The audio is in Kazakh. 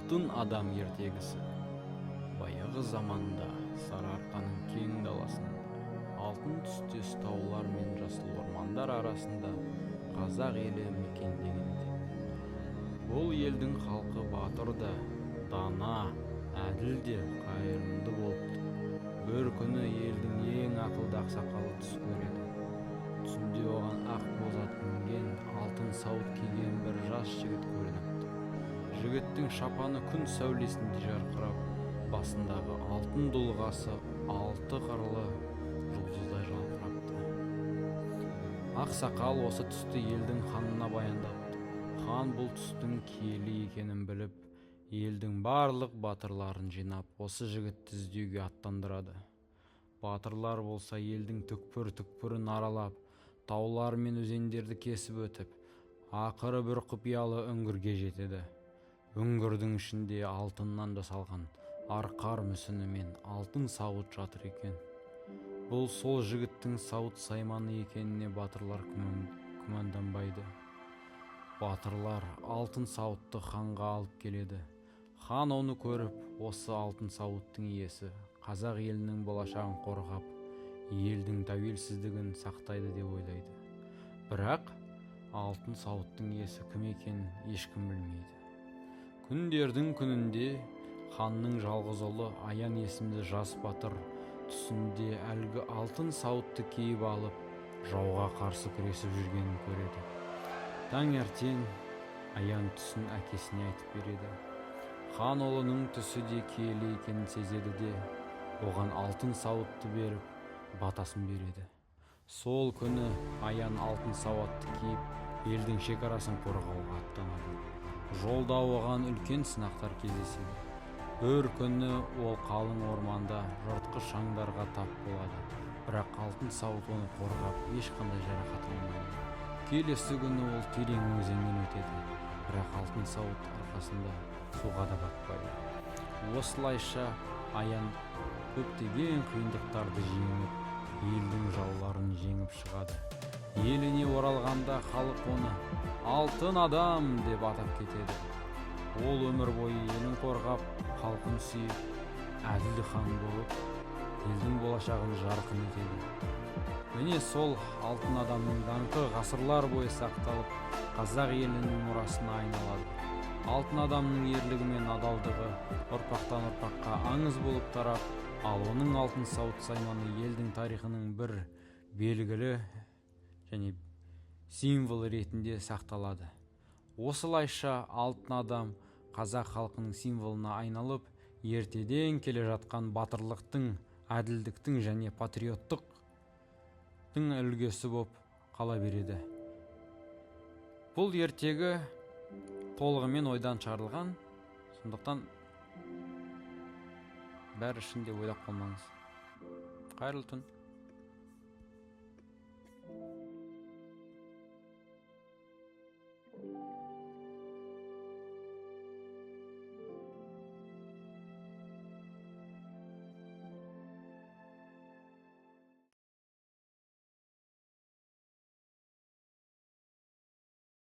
Алтын адам ертегісі. Баяғы заманда Сарыарқаның кең даласында, алтын түстес таулар мен жасыл ормандар арасында қазақ елі мекендеген. Бұл елдің халқы батыр да, дана, әділ де, қайырымды болыпты. Бір күні елдің ең ақылды ақсақалы түс көреді. Түсінде оған ақ боз ат мінген, алтын сауыт киген бір жас жігіт көрініпті. Жігіттің шапаны күн сәулесінде жарқырап, басындағы алтын дулығасы алты қырлы жұлдыздай жалпырапты. Ақсақал осы түсті елдің ханына баяндапты. Хан бұл түстің киелі екенін біліп, елдің барлық батырларын жинап, осы жігітті іздеуге аттандырады. Батырлар болса елдің түкпір-түкпірін аралап, таулар мен өзендерді кесіп өтіп, ақыры бір құпиялы үңгірге жетеді. Үңгірдің ішінде алтыннан жасалған арқар мүсіні мен алтын сауыт жатыр екен. Бұл сол жігіттің сауыт сайманы екеніне батырлар күмәнданбайды. Батырлар алтын сауытты ханға алып келеді. Хан оны көріп, осы алтын сауыттың иесі қазақ елінің болашағын қорғап, елдің тәуелсіздігін сақтайды деп ойлайды. Бірақ алтын сауыттың иесі кім екенін ешкім білмейді. Күндердің күнінде ханның жалғыз ұлы Аян есімді жас батыр түсінде әлгі алтын сауытты киіп алып, жауға қарсы күресіп жүргенін көреді. Таңертең Аян түсін әкесіне айтып береді. Хан ұлының түсі де киелі екенін сезеді де, оған алтын сауытты беріп, батасын береді. Сол күні Аян алтын сауытты киіп, елдің шекарасын қорғауға аттанады. Жолда оған үлкен сынақтар кездеседі. Бір күні ол қалың орманда жыртқыш аңдарға тап болады. Бірақ алтын сауыт оны қорғап, ешқандай жарақат алмайды. Келесі күні ол терең өзеннен өтеді. Бірақ алтын сауыт арқасында суға да батпайды. Осылайша Аян көптеген қиындықтарды жеңіп, елдің жауларын жеңіп шығады. Еліне оралғанда халық оны алтын адам деп атап кетеді. Ол өмір бойы елін қорғап, халқын сүйіп, әділ хан болып, елдің болашағын жарқын етеді. Міне сол алтын адамның даңқы ғасырлар бойы сақталып, қазақ елінің мұрасына айналады. Алтын адамның ерлігі мен адалдығы ұрпақтан ұрпаққа аңыз болып тарап, ал оның алтын сауыт сайманы елдің тарихының бір белгілі және символ ретінде сақталады. Осылайша алтын адам қазақ халқының символына айналып, ертеден келе жатқан батырлықтың, әділдіктің және патриоттықтың үлгісі болып қала береді. Бұл ертегі толығымен ойдан шығарылған, сондықтан бәрі ішінде ойлап қалмаңыз. Қайырлы түн.